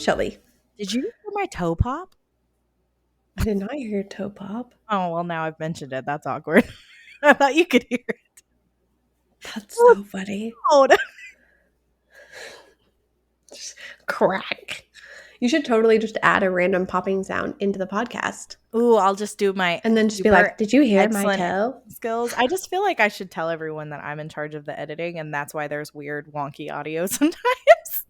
Shelby. Did you hear my toe pop? I did not hear your toe pop. Oh, well, now I've mentioned it. That's awkward. I thought you could hear it. That's so funny. Just crack. You should totally just add a random popping sound into the podcast. Ooh, I'll just do my and then just be like, "Did you hear my toe?" skills. I just feel like I should tell everyone that I'm in charge of the editing, and that's why there's weird, wonky audio sometimes.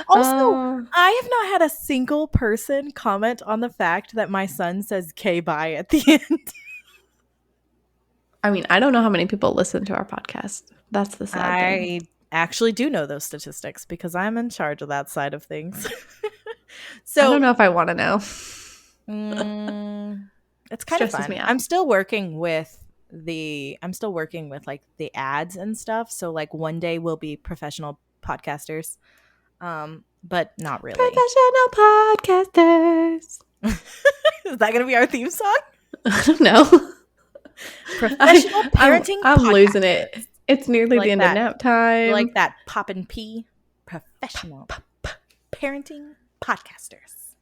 Also, I have not had a single person comment on the fact that my son says "K bye" at the end. I mean, I don't know how many people listen to our podcast. That's the sad thing. I actually do know those statistics because I'm in charge of that side of things. So I don't know if I want to know. It's kind of fun. I'm still working with like the ads and stuff. So like one day we'll be professional podcasters, but not really. Professional podcasters. Is that going to be our theme song? I don't know. Professional parenting. I'm losing it. It's nearly the end of nap time. Like that pop and pee. Professional parenting podcasters.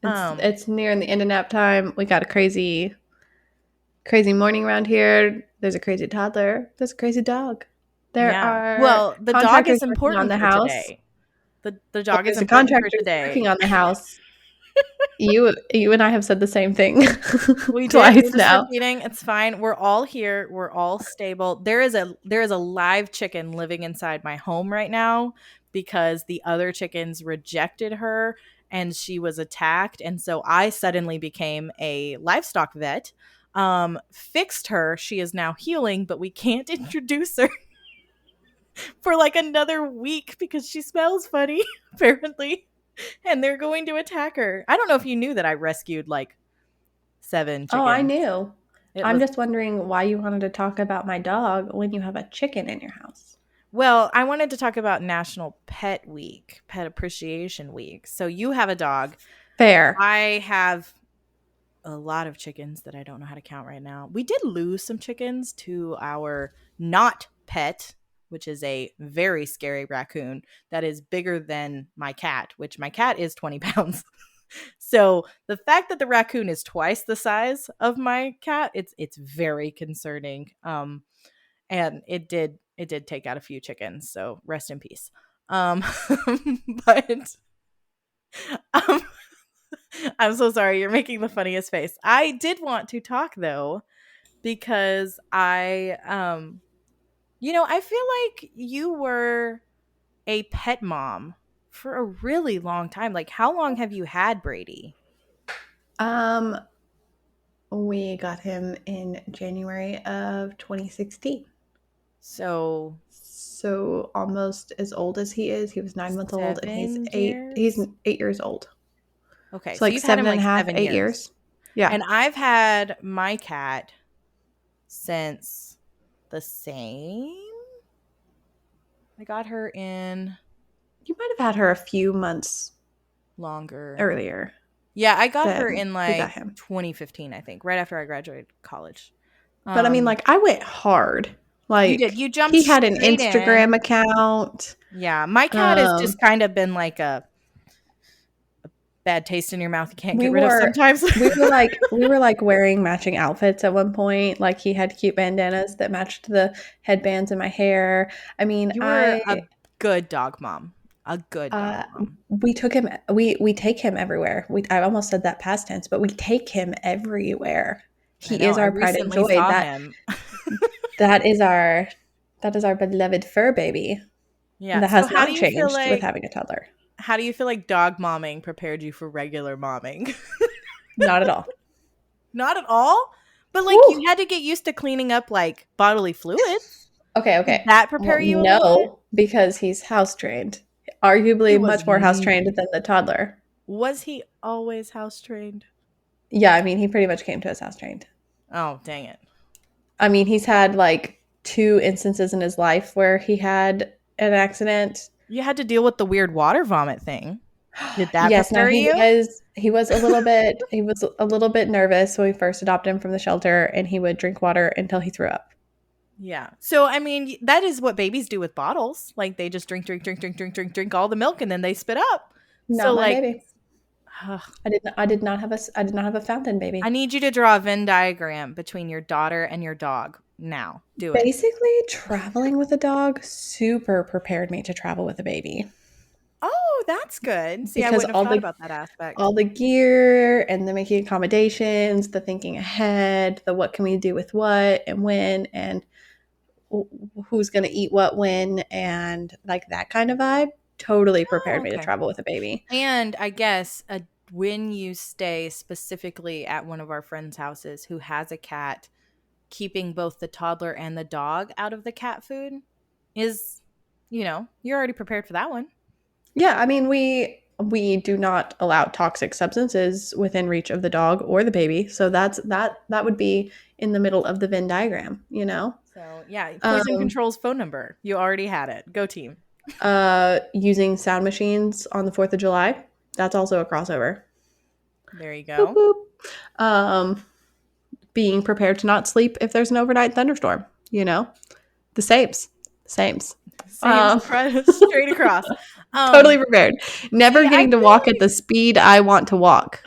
It's nearing the end of nap time. We got a crazy morning around here. There's a crazy toddler. There's a crazy dog. The dog is important on the house. Today. The dog is important for today. Working on the house. You and I have said the same thing. We twice now. Repeating. It's fine. We're all here. We're all stable. There is a live chicken living inside my home right now because the other chickens rejected her and she was attacked. And so I suddenly became a livestock vet, fixed her. She is now healing, but we can't introduce her for like another week because she smells funny, apparently. And they're going to attack her. I don't know if you knew that I rescued like 7 chickens. Oh, I knew. I'm just wondering why you wanted to talk about my dog when you have a chicken in your house. Well, I wanted to talk about National Pet Week, Pet Appreciation Week. So you have a dog. Fair. I have a lot of chickens that I don't know how to count right now. We did lose some chickens to our not pet, which is a very scary raccoon that is bigger than my cat, which my cat is 20 pounds. So the fact that the raccoon is twice the size of my cat, it's very concerning. And it did take out a few chickens, so rest in peace. But I'm so sorry. You're making the funniest face. I did want to talk though, because I feel like you were a pet mom for a really long time. Like, how long have you had Brady? We got him in January of 2016. So almost as old as he is. He was 9 months old, and he's 8 years old. Okay, so like 7.5, 8 years. Yeah, and I've had my cat since the same. I got her in. You might have had her a few months longer earlier. Yeah, I got her in like 2015, I think, right after I graduated college. But I mean, like, I went hard. Like, you did. You jumped. He had an Instagram account. Yeah, my cat has just kind of been like a bad taste in your mouth you can't get rid of sometimes. we were like wearing matching outfits at one point. Like, he had cute bandanas that matched the headbands in my hair. I mean, you were a good dog mom. A good dog mom. We took him. We take him everywhere. I almost said that past tense, but we take him everywhere. He is our pride and joy. That is our beloved fur baby. Yeah, that has not changed with having a toddler. How do you feel like dog momming prepared you for regular momming? Not at all. Not at all? But like, you had to get used to cleaning up like bodily fluids. Okay. Did that prepare you? No, because he's house trained. Arguably much more house trained than the toddler. Was he always house trained? Yeah, I mean, he pretty much came to us house trained. Oh, dang it. I mean, he's had like 2 instances in his life where he had an accident. You had to deal with the weird water vomit thing. Did that prepare you? He was a little bit nervous when we first adopted him from the shelter, and he would drink water until he threw up. Yeah. So, I mean, that is what babies do with bottles. Like, they just drink all the milk, and then they spit up. Not So, my like, baby. ugh, I did not have a fountain I baby. need you to draw a Venn diagram between your daughter and your dog now. Do it. Basically, traveling with a dog super prepared me to travel with a baby Oh, that's good. See, I because wouldn't have thought about that aspect. all the gear and the making accommodations, the thinking ahead, the what can we do with what and when and who's going to eat what when and like that kind of vibe totally Oh, prepared me to okay. travel with a baby. And I guess when you stay specifically at one of our friends' houses who has a cat, keeping both the toddler and the dog out of the cat food is, you're already prepared for that one. Yeah, I mean we do not allow toxic substances within reach of the dog or the baby. So that would be in the middle of the Venn diagram, you know? So, yeah, Poison Um Control's phone number. You already had it. Go team. using sound machines on the 4th of July. That's also a crossover. There you Boop go. boop. Being prepared to not sleep if there's an overnight thunderstorm, you know? The sames. Sames. Same Um, straight across. totally prepared. Never See, I getting to feel walk at the speed I want to walk.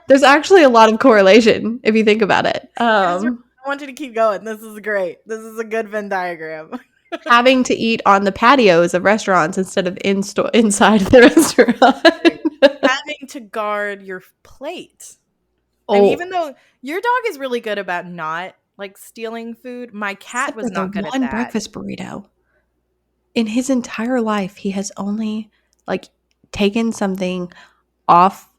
There's actually a lot of correlation if you think about it. I want you to keep going. This is great. This is a good Venn diagram. Having to eat on the patios of restaurants instead of inside the restaurant. Having to guard your plate. And Oh, even though your dog is really good about not like stealing food, my cat except was for the not good at one that. breakfast burrito. In his entire life, he has only like taken something off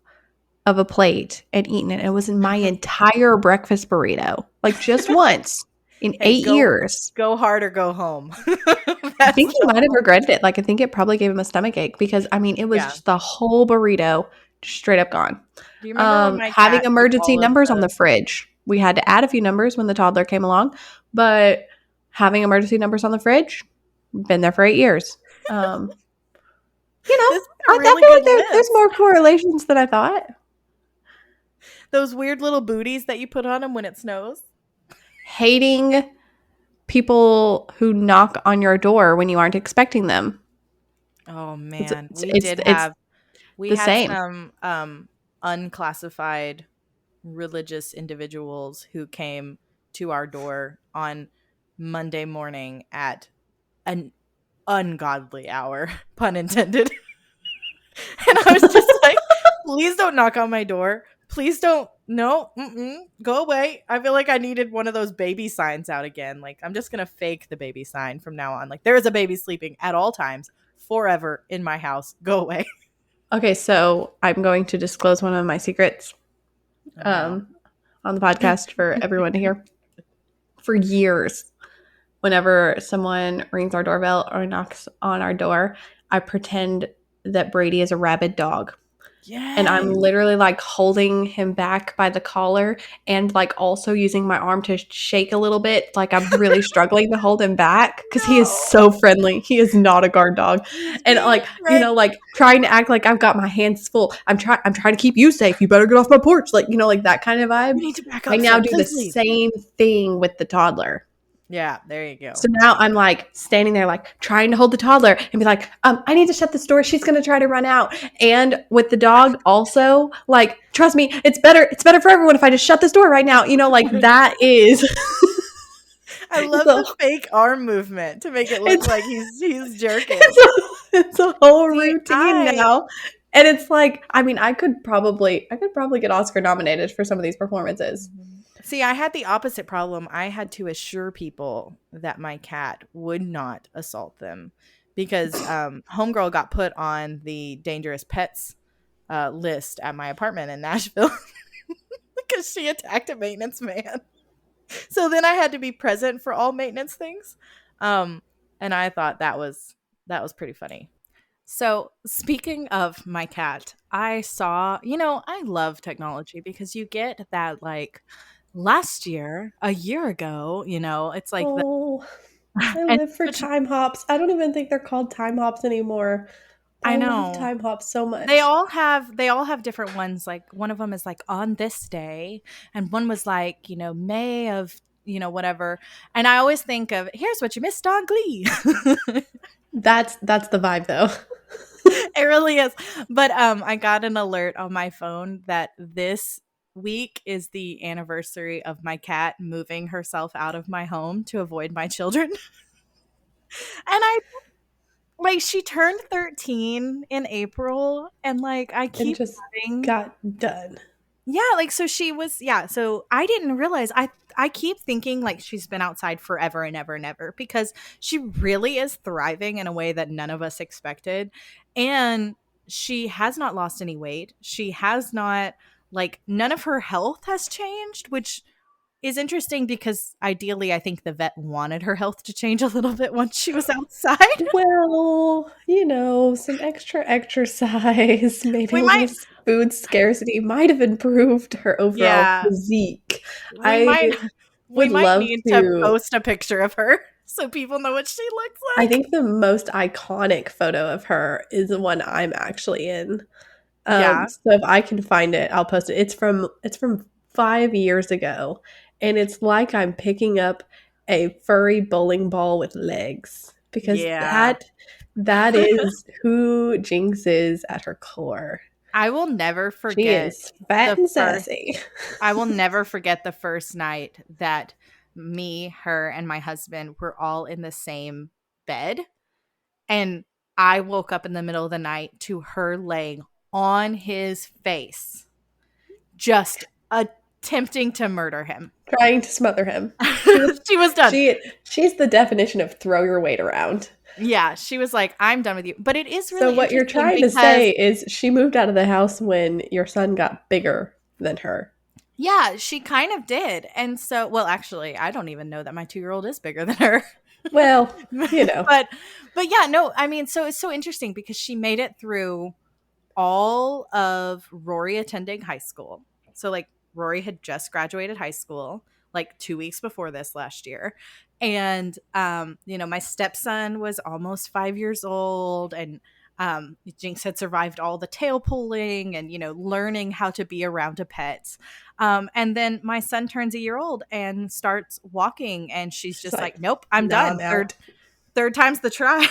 of a plate and eaten it. It was in my entire breakfast burrito, like just once in Hey, 8 years. go hard or go home. I That's think he the might have whole, regretted it. Like, I think it probably gave him a stomach ache because, I mean, it was yeah. just the whole burrito just straight up gone. Do you remember when my Having cat took emergency all of numbers on the the fridge. We had to add a few numbers when the toddler came along, but having emergency numbers on the fridge, been there for 8 years. You know, This is a I really feel good like there's list. more correlations than I thought. Those weird little booties that you put on them when it snows. Hating people who knock on your door when you aren't expecting them. Oh It's man, it's it's, it's we the had same. some unclassified religious individuals who came to our door on Monday morning at an ungodly hour, pun intended. And I was just like, please don't knock on my door. Please don't. No, go away. I feel like I needed one of those baby signs out again. Like, I'm just going to fake the baby sign from now on. Like, there is a baby sleeping at all times, forever in my house. Go away. Okay, so I'm going to disclose one of my secrets Oh, no. um, on the podcast for everyone to hear. For years, whenever someone rings our doorbell or knocks on our door, I pretend that Brady is a rabid dog. And I'm Yes. literally like holding him back by the collar and like also using my arm to shake a little bit. Like I'm really struggling to hold him back because he is No. so friendly. He is not a guard dog. He's And being like, friendly. like trying to act like I've got my hands full. I'm trying to keep you safe. You better get off my porch. Like, like that kind of vibe. You need to back I up, now sir. do the Please leave. same thing with the toddler. Yeah, there you go. So now I'm like standing there, like trying to hold the toddler and be like, I need to shut this door. She's going to try to run out. And with the dog also, like, trust me, it's better for everyone if I just shut this door right now. Like that is, I love the, the fake arm movement to make it look it's, like he's jerking. it's a whole See, routine now. And it's like, I mean, I could probably get Oscar nominated for some of these performances. See, I had the opposite problem. I had to assure people that my cat would not assault them because homegirl got put on the dangerous pets list at my apartment in Nashville because she attacked a maintenance man. So then I had to be present for all maintenance things. And I thought that was pretty funny. So, speaking of my cat, I saw, I love technology because you get that like last year, a year ago, it's like the Oh, I and live for which time hops. I don't even think they're called time hops anymore. But I I love know. time hops so They much. all have different ones. Like one of them is like on this day and one was like, May of whatever. And I always think of, here's what you missed on Glee. That's the vibe though. It really is. But I got an alert on my phone that this week is the anniversary of my cat moving herself out of my home to avoid my children. And I like, she turned 13 in April, and like I And keep just having, got done. yeah, like, so she was, yeah, so I didn't realize, I keep thinking like she's been outside forever and ever and ever, because she really is thriving in a way that none of us expected. And she has not lost any weight. She has not, like, none of her health has changed, which is interesting because ideally I think the vet wanted her health to change a little bit once she was outside. Well, some extra exercise, maybe We a might, little food scarcity might have improved her overall yeah, physique. we I might we would might love need to to. post a picture of her so people know what she looks I like. think the most iconic photo of her is the one I'm actually in. Yeah. So if I can find it, I'll post it. It's from 5 years ago, and it's like I'm picking up a furry bowling ball with legs, because Yeah. that is who Jinx is at her core. I will never She forget is fat the and first sassy. I will never forget the first night that me, her, and my husband were all in the same bed, and I woke up in the middle of the night to her laying on his face, just attempting to murder him. Trying to smother him. She was She was done. she's the definition of throw your weight around. Yeah, she was like, I'm done with you. But it is So really what you're interesting trying to because, say is she moved out of the house when your son got bigger than her. yeah, she kind of did. And so, well, actually, I don't even know that my 2-year-old is bigger than her. Well, but but yeah, no, I mean, so it's so interesting because she made it through all of Rory attending high school. So, like, Rory had just graduated high school like 2 weeks before this last year. And my stepson was almost 5 years old, and Jinx had survived all the tail pulling and learning how to be around a pet. And then my son turns a year old and starts walking, and she's she's just like, like, nope, I'm nah, done. I'm out. Third time's the try.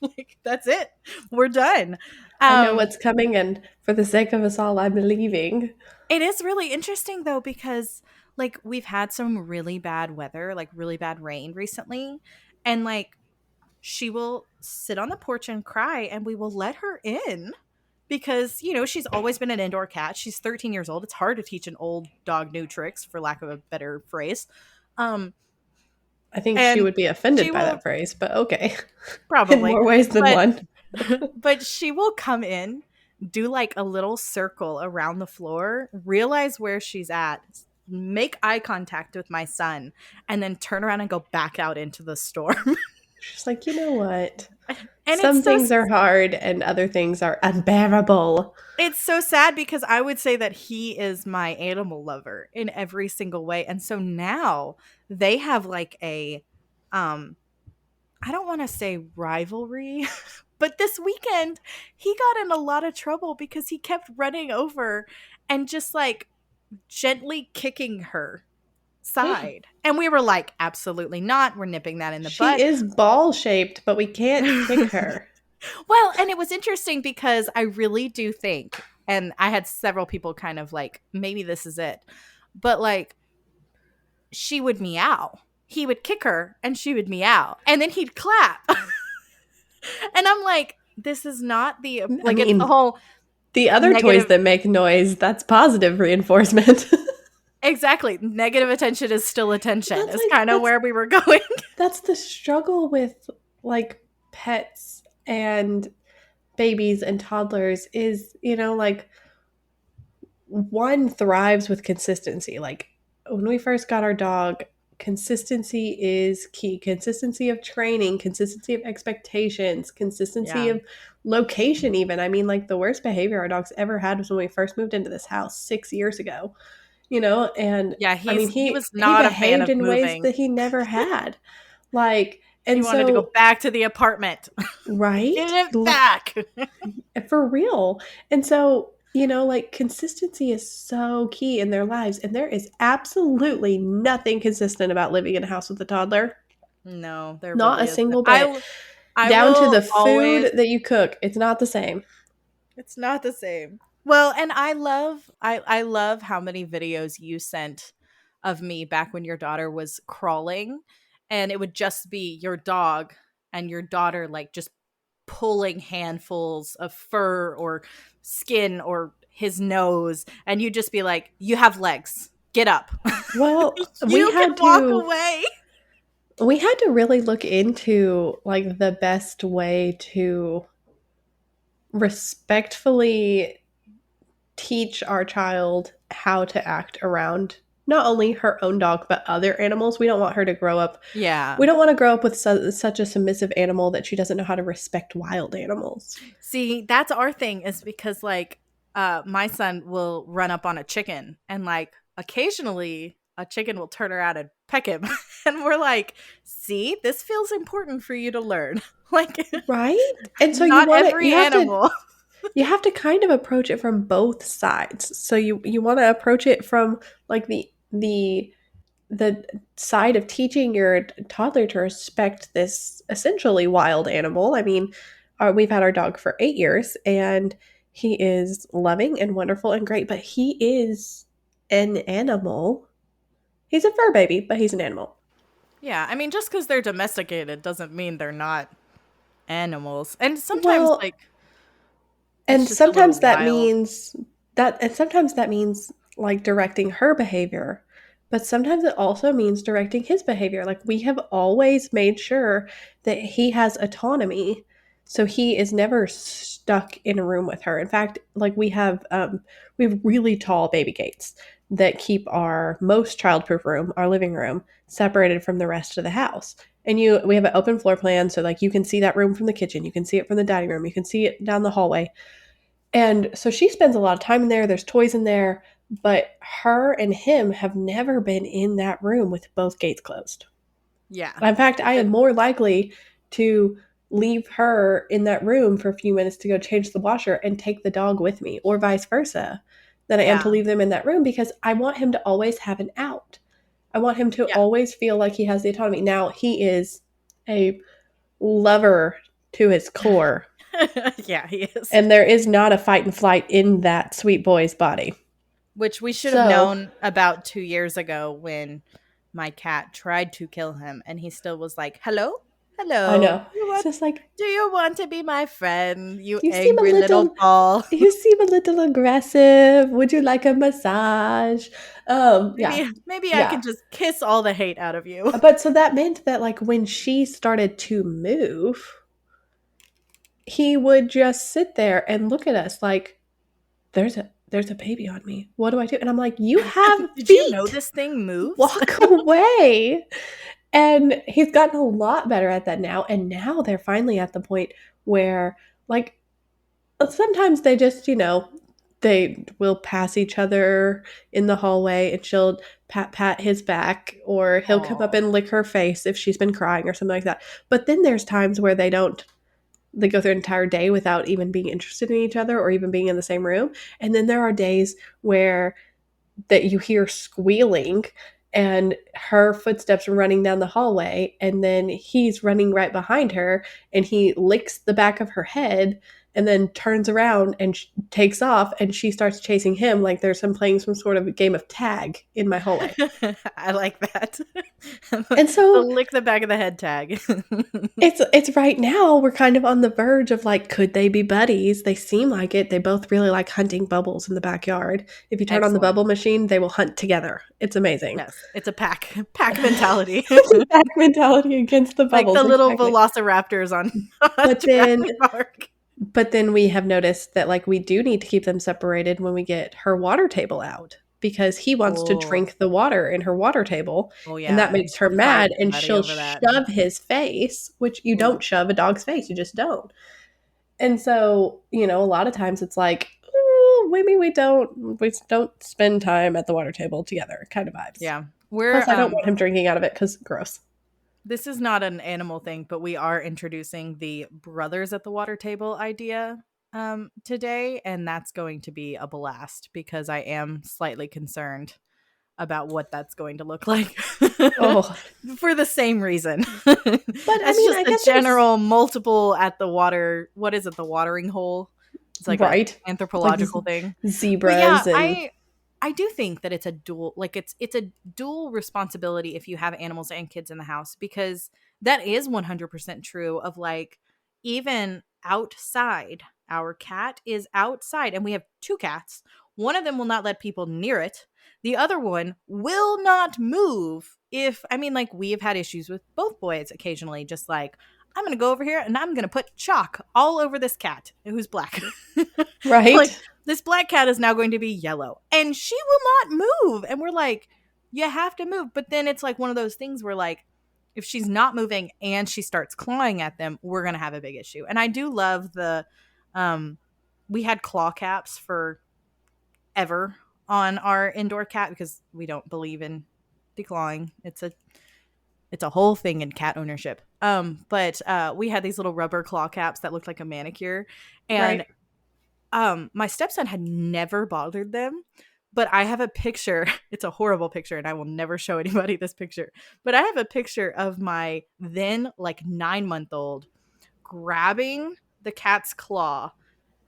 Like, that's it, we're done. I know um what's coming, and for the sake of us all, I'm leaving. it is really interesting though, because like we've had some really bad weather, like really bad rain recently, and like she will sit on the porch and cry, and we will let her in because she's always been an indoor cat. She's 13 years old. It's hard to teach an old dog new tricks, for lack of a better phrase. um I think she and would be she offended by that will phrase, but okay. In probably, more ways than but one. but she will come in, do like a little circle around the floor, realize where she's at, make eye contact with my son, and then turn around and go back out into the storm. She's like, you know what? And Some things are hard and other things are unbearable. it's so sad because I would say that he is my animal lover in every single way. And so now they have like a I don't want to say rivalry, but this weekend he got in a lot of trouble because he kept running over and just like gently kicking her side. And we were like, absolutely not. We're nipping that in the She butt. is ball shaped, but we can't kick her. Well, and it was interesting because I really do think, and I had several people kind of like, maybe this is it, but like, she would meow. He would kick her and she would meow. And then he'd clap. And I'm like, this is not the, I like, it's the mean, whole the other toys negative. that make noise, that's positive reinforcement. Exactly. Negative attention is still attention, That's is like kind of where we were going. that's the struggle with like pets and babies and toddlers is, like one thrives with consistency. Like when we first got our dog, consistency is key. Consistency of training, consistency of expectations, consistency Yeah. of location even. I mean, like the worst behavior our dogs ever had was when we first moved into this house 6 years ago. And Yeah. I mean, He was he not a fan behaved of in ways moving. that he never had. Like, He and wanted to go so, back to the apartment. right? Get it back. For real. And so You know, like consistency is so key in their lives, and there is absolutely nothing consistent about living in a house with a toddler. No, there Not a really isn't. single bit. I Down to will the always. food that you cook, it's not the same. It's not the same. Well, and I love how many videos you sent of me back when your daughter was crawling, and it would just be your dog and your daughter like just pulling handfuls of fur or skin or his nose, and you'd just be like, "You have legs. Get up. Well, You can walk away." we had to really look into like the best way to respectfully teach our child how to act around not only her own dog but other animals. We don't want her to grow up. Yeah. We don't want to grow up with such a submissive animal that she doesn't know how to respect wild animals. See, that's our thing is because like my son will run up on a chicken and like occasionally a chicken will turn around and peck him and we're like, "See, this feels important for you to learn." Like Right? And so not every animal. you have to kind of approach it from both sides. So you want to approach it from like the side of teaching your toddler to respect this essentially wild animal. I mean, we've had our dog for 8 years, and he is loving and wonderful and great, but he is an animal. He's a fur baby, but he's an animal. Yeah, I mean just cuz they're domesticated doesn't mean they're not animals. And sometimes Well, like it's and just a little sometimes that wild. means like directing her behavior, but sometimes it also means directing his behavior. Like we have always made sure that he has autonomy, so he is never stuck in a room with her. In fact, like we have really tall baby gates that keep our most childproof room, our living room, separated from the rest of the house. And we have an open floor plan, so like you can see that room from the kitchen, you can see it from the dining room, you can see it down the hallway. And so she spends a lot of time in there. There's toys in there, but her and him have never been in that room with both gates closed. Yeah. In fact, I am more likely to leave her in that room for a few minutes to go change the washer and take the dog with me, or vice versa, than I am to Yeah. leave them in that room because I want him to always have an out. I want him to Yeah. always feel like he has the autonomy. Now, he is a lover to his core, Yeah, he is. and there is not a fight and flight in that sweet boy's body. Which we should have So, known about 2 years ago when my cat tried to kill him and he still was like, "Hello? I Hello. know. It's just like, Do you want to be my friend, you you seem a angry little little doll?" you seem a little aggressive. Would you like a massage? Yeah. Maybe I Yeah. can just kiss all the hate out of you. But so that meant that like when she started to move, he would just sit there and look at us like there's a baby on me. What do I do? And I'm like, "You have Did you know feet. this thing moves? Walk away." And he's gotten a lot better at that now. And now they're finally at the point where, like, sometimes they just, they will pass each other in the hallway and she'll pat his back, or he'll come up Oh. and lick her face if she's been crying or something like that. But then there's times where they go through an entire day without even being interested in each other or even being in the same room. And then there are days where that you hear squealing and her footsteps running down the hallway, and then he's running right behind her and he licks the back of her head and then turns around and takes off, and she starts chasing him like there's playing some sort of a game of tag in my hallway. I like that. And The so lick the back of the head tag. it's right now we're kind of on the verge of like, could they be buddies? They seem like it. They both really like hunting bubbles in the backyard. If you turn on the Excellent. bubble machine, they will hunt together. It's amazing. Yes, it's a pack mentality. Pack mentality against the Like the bubbles, little exactly. velociraptors on But then Jurassic Park. but then we have noticed that like we do need to keep them separated when we get her water table out, because he wants to Oh. drink the water in her water table, Oh, and yeah, that and makes her she'll fight mad and somebody she'll over that. shove his face, which you Ooh. don't shove a dog's face, you just don't. And so, a lot of times it's like, maybe we don't spend time at the water table together kind of vibes. Yeah. Plus, I don't want him drinking out of it because gross. This is not an animal thing, but we are introducing the brothers at the water table idea. today, and that's going to be a blast because I am slightly concerned about what that's going to look like. Oh, for the same reason. but That's just I a guess general multiple at the water. What is it? The watering hole. It's like a right, like anthropological thing. But yeah, zebras and I do think that it's a dual, like it's a dual responsibility if you have animals and kids in the house, because that is 100% true of like, even outside, our cat is outside and we have two cats. One of them will not let people near it. The other one will not move. If, I mean, like, we have had issues with both boys occasionally, just like, I'm going to go over here and I'm going to put chalk all over this cat who's black. Like, right. this black cat is now going to be yellow and she will not move. And we're like, you have to move. But then it's like one of those things where, like, if she's not moving and she starts clawing at them, we're going to have a big issue. And I do love we had claw caps for ever on our indoor cat because we don't believe in declawing. It's a whole thing in cat ownership. But we had these little rubber claw caps that looked like a manicure, and my stepson had never bothered them. But I have a picture. It's a horrible picture, and I will never show anybody this picture. But I have a picture of my then like 9-month-old grabbing the cat's claw,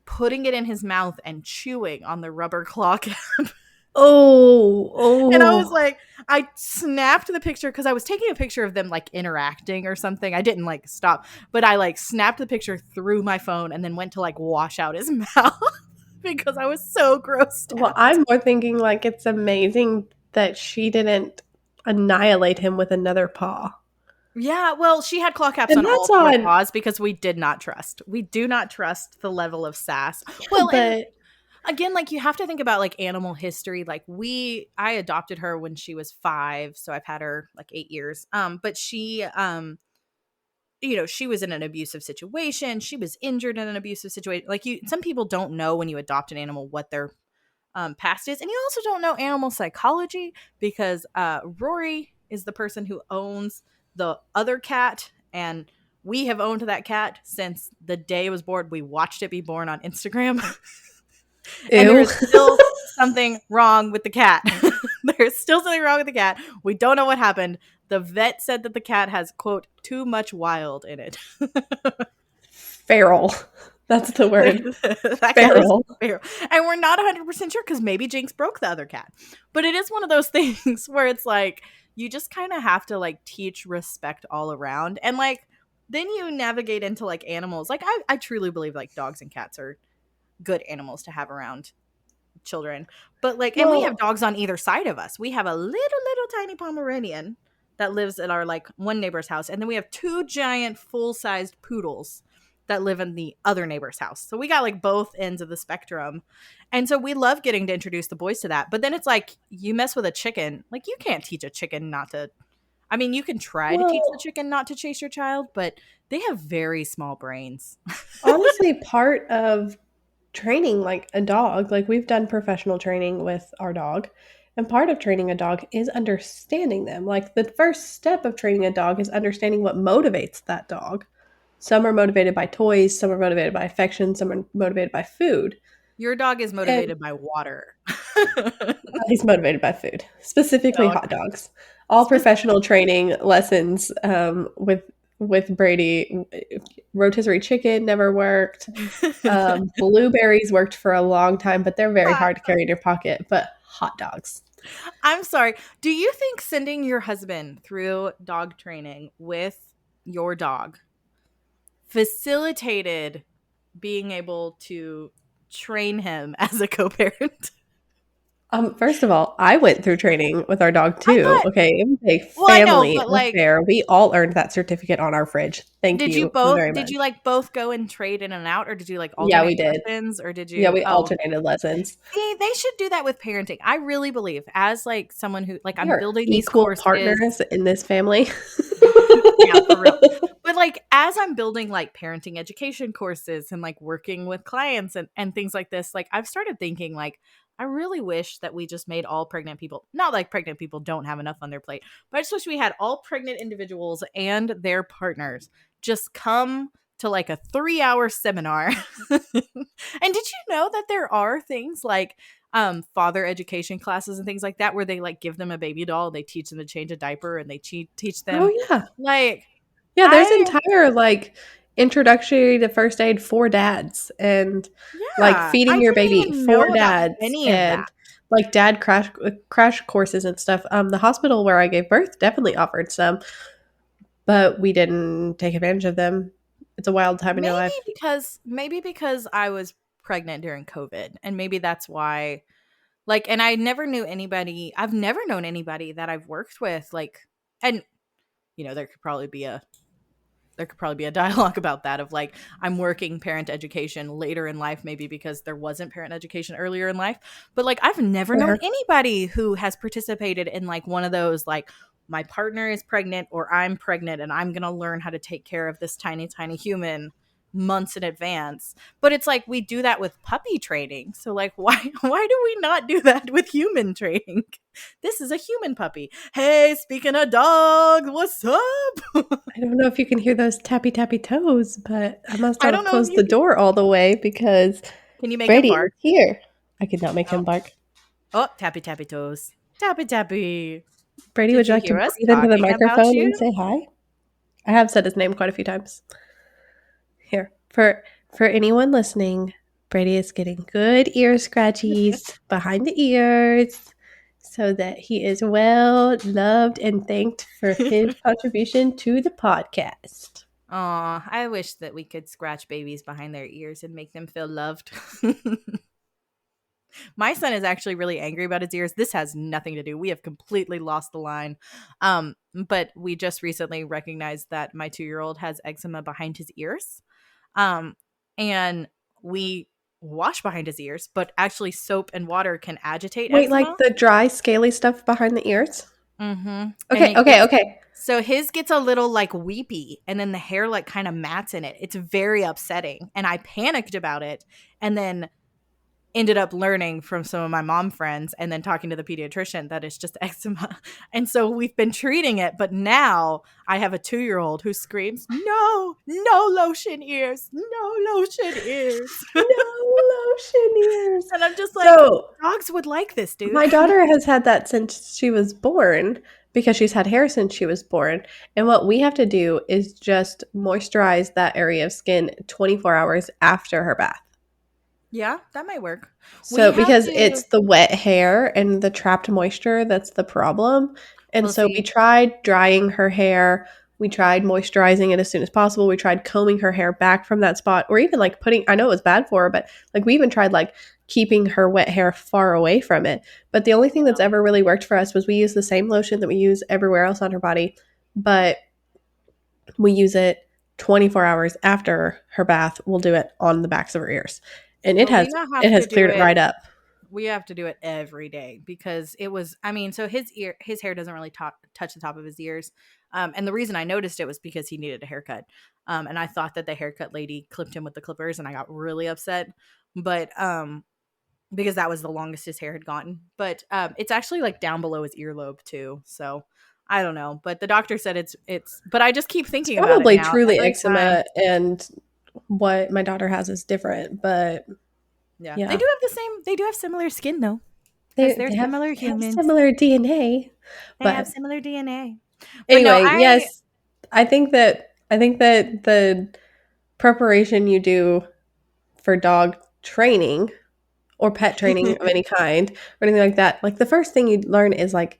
putting it in his mouth, and chewing on the rubber claw cap. And I was Oh. like, I snapped the picture because I was taking a picture of them like interacting or something. I didn't like stop, but I like snapped the picture through my phone and then went to like wash out his mouth because I was so grossed Well, out. I'm more thinking like it's amazing that she didn't annihilate him with another paw. Yeah, well, she had claw caps And on that's all four on, paws because we did not trust. We do not trust the level of sass. yeah, Well, and but again, like, you have to think about like animal history. Like, I adopted her when she was 5, so I've had her like 8 years. But she she was in an abusive situation. She was injured in an abusive situation. Like, some people don't know when you adopt an animal what their past is, and you also don't know animal psychology because Rory is the person who owns the other cat, and we have owned that cat since the day it was born. We watched it be born on Instagram. And there ew. is still something wrong with the cat. There's still something wrong with the cat. We don't know what happened. The vet said that the cat has, quote, too much wild in it. Feral. That's the word. That cat is Feral. feral. And we're not 100% sure because maybe Jinx broke the other cat. But it is one of those things where it's like, you just kind of have to like teach respect all around. And like, then you navigate into like animals. Like, I truly believe like dogs and cats are good animals to have around children. But like, and we have Well, dogs on either side of us. We have a little tiny Pomeranian that lives at our like one neighbor's house, and then we have 2 giant full-sized poodles that live in the other neighbor's house. So we got like both ends of the spectrum. And so we love getting to introduce the boys to that. But then it's like, you mess with a chicken, like, you can't teach a chicken not to, I mean, you can try to teach the well, chicken not to chase your child, but they have very small brains. honestly, part of training like a dog, like we've done professional training with our dog, and part of training a dog is understanding them. Like the first step of training a dog is understanding what motivates that dog. Some are motivated by toys, some are motivated by affection, some are motivated by food. Your dog is And motivated by water. he's motivated by food, specifically Oh, hot okay. dogs. All professional training lessons with Brady, rotisserie chicken never worked. Blueberries worked for a long time, but they're very hard to carry in your pocket. But hot dogs. I'm sorry. Do you think sending your husband through dog training with your dog facilitated being able to train him as a co-parent? First of all, I went through training with our dog I too. thought, Okay, it was a well, I know, family but like, affair. We all earned that certificate on our fridge. Thank you very did much. you like both go and trade in and out, or did you like Yeah, we alternate did. lessons, or did Yeah, you, we oh, alternated lessons. see, they should do that with parenting. I really believe, as like someone who, like, We I'm are building these equal courses. partners in this family. Yeah, for real. But like, as I'm building like parenting education courses and like working with clients and things like this, like, I've started thinking like, I really wish that we just made all pregnant people, not like pregnant people don't have enough on their plate, but I just wish we had all pregnant individuals and their partners just come to like a 3-hour seminar. And did you know that there are things like father education classes and things like that where they like give them a baby doll, they teach them to change a diaper, and they teach them yeah. like Yeah, there's entire like introductory to first aid for dads and like yeah, I feeding your didn't baby even for know about dads any of that. and like dad crash courses and stuff. The hospital where I gave birth definitely offered some, but we didn't take advantage of them. It's a wild time in your life. Maybe because I was pregnant during COVID, and maybe that's why. Like, and I've never known anybody that I've worked with, like, and there could probably be a dialogue about that of like, I'm working parent education later in life, maybe because there wasn't parent education earlier in life. But like, I've never known anybody who has participated in like one of those, like, my partner is pregnant or I'm pregnant and I'm going to learn how to take care of this tiny, tiny human months in advance. But it's like, we do that with puppy training. So like, why do we not do that with human training? This is a human puppy. Hey, speaking of dogs, what's up? I don't know if you can hear those tappy tappy toes, but I must I not don't have know if closed you the door all the way because can you make him Brady is bark? here. I could not make Oh, him bark. oh, tappy tappy toes. Tappy tappy. Brady, Did would you you like to hear us breathe into the talking about microphone and you? say hi? I have said his name quite a few times. Here, for anyone listening, Brady is getting good ear scratchies behind the ears so that he is well loved and thanked for his contribution to the podcast. Aw, I wish that we could scratch babies behind their ears and make them feel loved. My son is actually really angry about his ears. This has nothing to do. We have completely lost the line. But we just recently recognized that my 2-year-old has eczema behind his ears. And we wash behind his ears, but actually soap and water can agitate Wait, eczema. like the dry, scaly stuff behind the ears? Mm-hmm. And Okay, okay. so his gets a little like weepy, and then the hair like kind of mats in it. It's very upsetting. And I panicked about it, and then ended up learning from some of my mom friends and then talking to the pediatrician that it's just eczema. And so we've been treating it, but now I have a 2-year-old who screams, no lotion ears, no lotion ears. No lotion ears. And I'm just like, so, dogs would like this, dude. My daughter has had that since she was born because she's had hair since she was born. And what we have to do is just moisturize that area of skin 24 hours after her bath. Yeah, that might work. So because it's the wet hair and the trapped moisture that's the problem. And so we tried drying her hair. We tried moisturizing it as soon as possible. We tried combing her hair back from that spot, or even like I know it was bad for her, but like we even tried like keeping her wet hair far away from it. But the only thing that's ever really worked for us was we use the same lotion that we use everywhere else on her body, but we use it 24 hours after her bath. We'll do it on the backs of her ears. And it has cleared it right up. We have to do it every day because it was, so his hair doesn't really touch the top of his ears. And the reason I noticed it was because he needed a haircut. And I thought that the haircut lady clipped him with the clippers, and I got really upset. But because that was the longest his hair had gotten. But it's actually like down below his earlobe too. So I don't know. But the doctor said it's but I just keep thinking about it now. Probably truly eczema, and what my daughter has is different, but yeah. They do have similar skin though. They're similar humans. Have similar DNA. They have similar DNA. Anyway, yes. I think that the preparation you do for dog training or pet training of any kind or anything like that, like the first thing you learn is like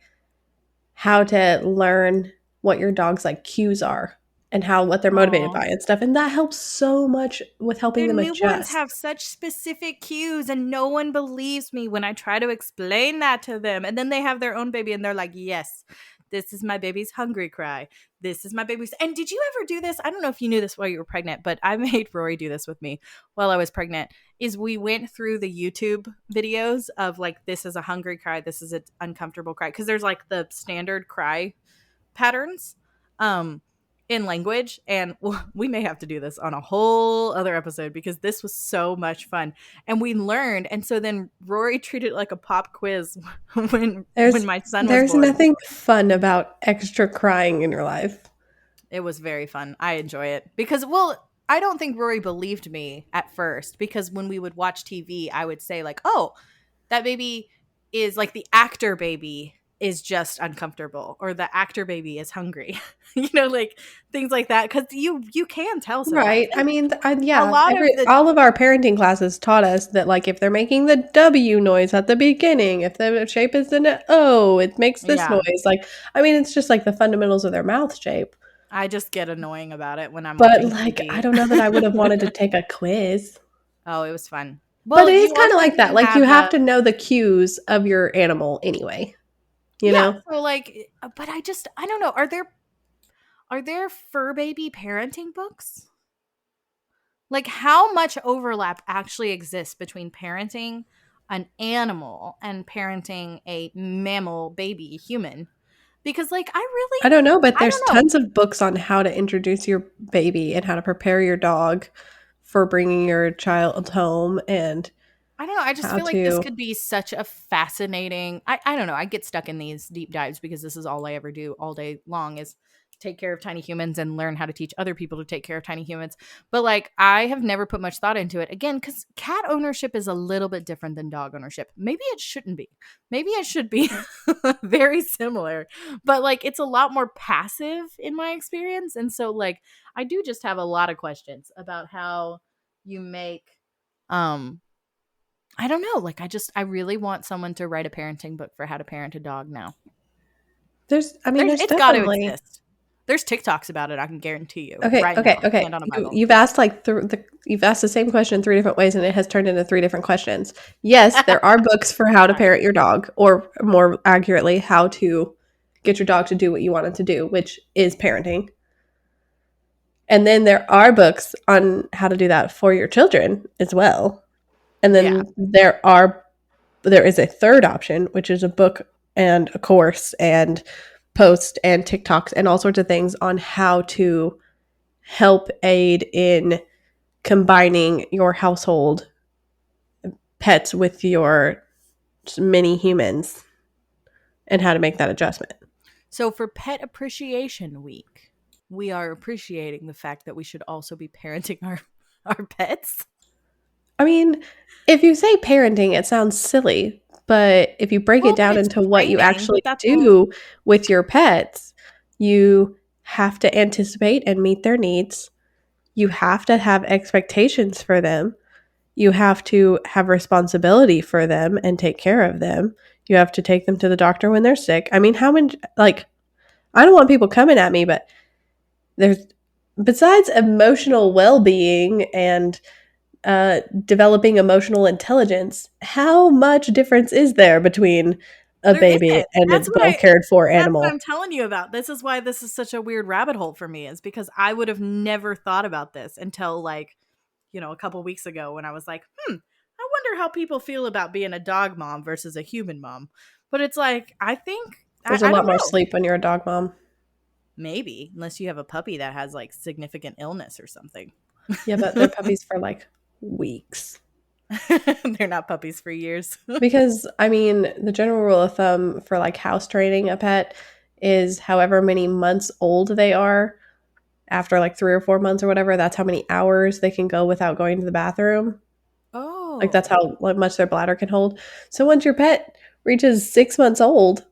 how to learn what your dog's like cues are and what they're motivated by and stuff. And that helps so much with helping them adjust. Newborns have such specific cues, and no one believes me when I try to explain that to them. And then they have their own baby and they're like, yes, this is my baby's hungry cry. This is my baby's. And did you ever do this? I don't know if you knew this while you were pregnant, but I made Rory do this with me while I was pregnant. Is we went through the YouTube videos of like, this is a hungry cry. This is an uncomfortable cry. Because there's like the standard cry patterns. In language, and we may have to do this on a whole other episode because this was so much fun and we learned. And so then Rory treated it like a pop quiz when my son was born. There's nothing fun about extra crying in your life. It was very fun. I enjoy it because I don't think Rory believed me at first, because when we would watch TV, I would say like, "Oh, that baby is like the actor baby is just uncomfortable, or the actor baby is hungry." Like things like that, cuz you can tell sometimes. Right. I mean, A yeah, lot of the all of our parenting classes taught us that, like, if they're making the W noise at the beginning, if the shape is an O, it makes this yeah, noise. Like, I mean, it's just like the fundamentals of their mouth shape. I just get annoying about it when I'm But, watching like, I TV. don't know that I would have wanted to take a quiz. Oh, it was fun. But Well, it is you kind of also like that. can Like, you have have the to know the cues of your animal anyway, you yeah, know? so like but I don't know, are there fur baby parenting books? Like, how much overlap actually exists between parenting an animal and parenting a mammal baby human? Because, like, I don't know, but I there's don't know. tons of books on how to introduce your baby and how to prepare your dog for bringing your child home and I don't know. I just how feel like this to. could be such a fascinating. I don't know. I get stuck in these deep dives because this is all I ever do all day long is take care of tiny humans and learn how to teach other people to take care of tiny humans. But like I have never put much thought into it. Again, cuz cat ownership is a little bit different than dog ownership. Maybe it shouldn't be. Maybe it should be very similar. But like it's a lot more passive in my experience, and so like I do just have a lot of questions about how you make um I don't know. Like, I really want someone to write a parenting book for how to parent a dog now. There's It's got to definitely. exist. There's TikToks about it. I can guarantee you Okay, right okay, now. okay. Hand on a You Bible. you've asked like you've asked the same question 3 different ways and it has turned into 3 different questions. Yes, there are books for how to Sorry. parent your dog, or more accurately, how to get your dog to do what you want it to do, which is parenting. And then there are books on how to do that for your children as well. And Yeah. then there is a third option, which is a book and a course and post and TikToks and all sorts of things on how to help aid in combining your household pets with your mini humans and how to make that adjustment. So for Pet Appreciation Week, we are appreciating the fact that we should also be parenting our pets. I mean, if you say parenting, it sounds silly, but if you break it Well, but down it's into what you training. actually That's all. do with your pets, you have to anticipate and meet their needs. You have to have expectations for them. You have to have responsibility for them and take care of them. You have to take them to the doctor when they're sick. I mean, how many, like, I don't want people coming at me, but there's, besides emotional well being and developing emotional intelligence, how much difference is there between a There baby isn't. and a well cared for That's what I'm animal? telling you about. This is why this is such a weird rabbit hole for me, is because I would have never thought about this until like, a couple weeks ago when I was like, I wonder how people feel about being a dog mom versus a human mom. But it's like, I think There's a I lot don't more know. sleep when you're a dog mom. Maybe, unless you have a puppy that has like significant illness or something. Yeah, but they're puppies for like weeks. They're not puppies for years. Because, I mean, the general rule of thumb for like house training a pet is however many months old they are after like 3 or 4 months or whatever, that's how many hours they can go without going to the bathroom. Like, that's Oh. how like, much their bladder can hold. So once your pet reaches 6 months old,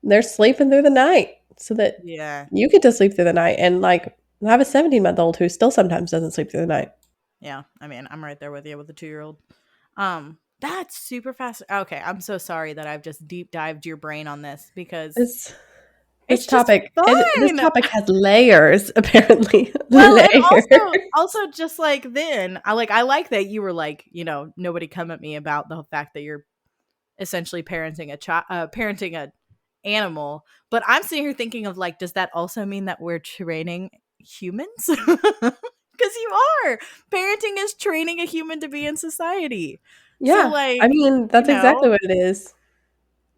they're sleeping through the night so that Yeah. you get to sleep through the night. And like, I have a 17-month-old who still sometimes doesn't sleep through the night. Yeah. I mean, I'm right there with you with the 2-year-old. That's super fast. Okay, I'm so sorry that I've just deep dived your brain on this because This this it's just topic this fun. topic has layers, apparently. Well, and Layers. also just like then, I like that you were like, nobody come at me about the fact that you're essentially parenting parenting a animal, but I'm sitting here thinking of like, does that also mean that we're training humans? Because you are. Parenting is training a human to be in society. So Yeah. I like, mean, that's exactly what it is.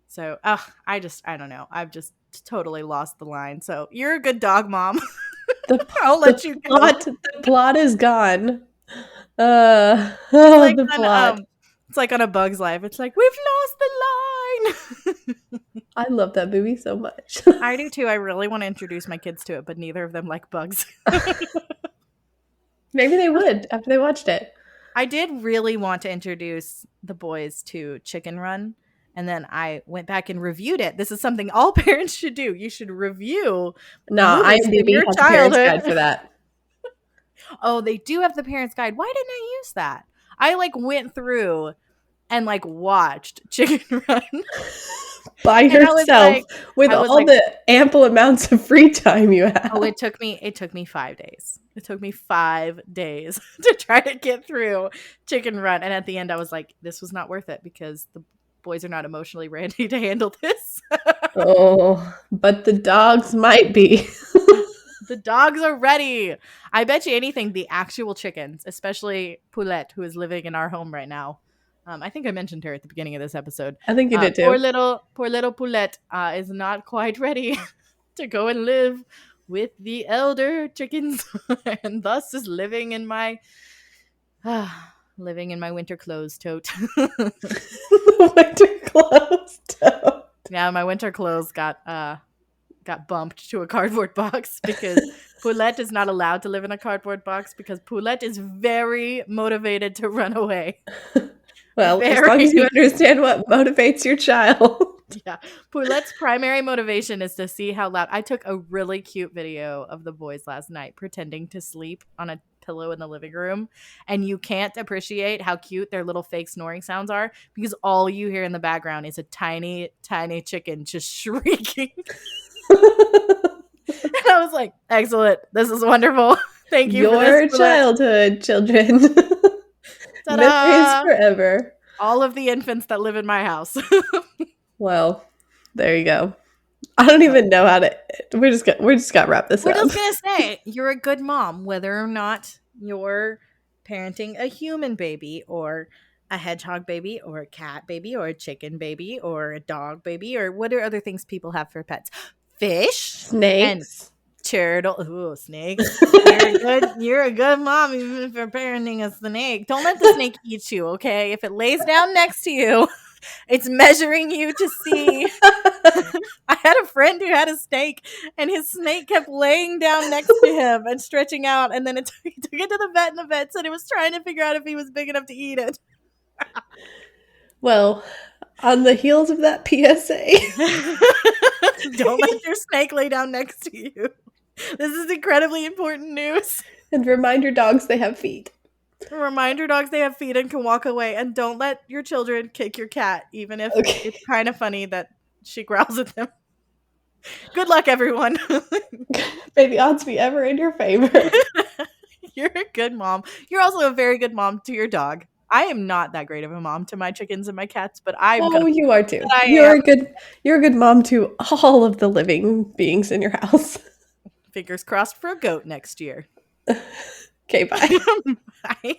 so I don't know. I've just totally lost the line. So you're a good dog mom. The I'll the let you go. the plot is gone. It's Oh, like the on plot. it's like on A Bug's Life. It's like we've lost the line. I love that movie so much. I do too. I really want to introduce my kids to it, but neither of them like bugs. Maybe they would after they watched it. I did really want to introduce the boys to Chicken Run. And then I went back and reviewed it. This is something all parents should do. You should review movies from your has childhood. A parent's guide for that. Oh, they do have the parent's guide. Why didn't I use that? I went through and watched Chicken Run by yourself with all the ample amounts of free time you have. Oh, it took me 5 days. It took me 5 days to try to get through Chicken Run. And at the end I was like, this was not worth it because the boys are not emotionally ready to handle this. Oh, but the dogs might be. The dogs are ready. I bet you anything the actual chickens, especially Poulette, who is living in our home right now. I think I mentioned her at the beginning of this episode. I think you did too. Poor little Poulette is not quite ready to go and live with the elder chickens, and thus is living in my winter clothes tote. Winter clothes tote. Yeah, my winter clothes got bumped to a cardboard box because Poulette is not allowed to live in a cardboard box because Poulette is very motivated to run away. Well, as long as you understand what motivates your child. Yeah. Poulette's primary motivation is to see how loud. I took a really cute video of the boys last night pretending to sleep on a pillow in the living room. And you can't appreciate how cute their little fake snoring sounds are because all you hear in the background is a tiny, tiny chicken just shrieking. And I was like, excellent. This is wonderful. Thank you for this, childhood, children. Memories forever. All of the infants that live in my house. Well, there you go. I don't even know how to. We're just gonna wrap this up. We're just gonna say you're a good mom, whether or not you're parenting a human baby or a hedgehog baby or a cat baby or a chicken baby or a dog baby or what are other things people have for pets? Fish, snakes. And turtle. Ooh, snakes. You're a good mom even for parenting a snake. Don't let the snake eat you, okay? If it lays down next to you, it's measuring you to see. I had a friend who had a snake, and his snake kept laying down next to him and stretching out, and then he took it to the vet, and the vet said it was trying to figure out if he was big enough to eat it. Well, on the heels of that PSA, don't let your snake lay down next to you. This is incredibly important news. And remind your dogs they have feet. Remind your dogs they have feet and can walk away. And don't let your children kick your cat, even if it's kind of funny that she growls at them. Good luck, everyone. May the odds be ever in your favor. You're a good mom. You're also a very good mom to your dog. I am not that great of a mom to my chickens and my cats, but I'm you are too. You're a good mom to all of the living beings in your house. Fingers crossed for a goat next year. Okay, bye. Bye.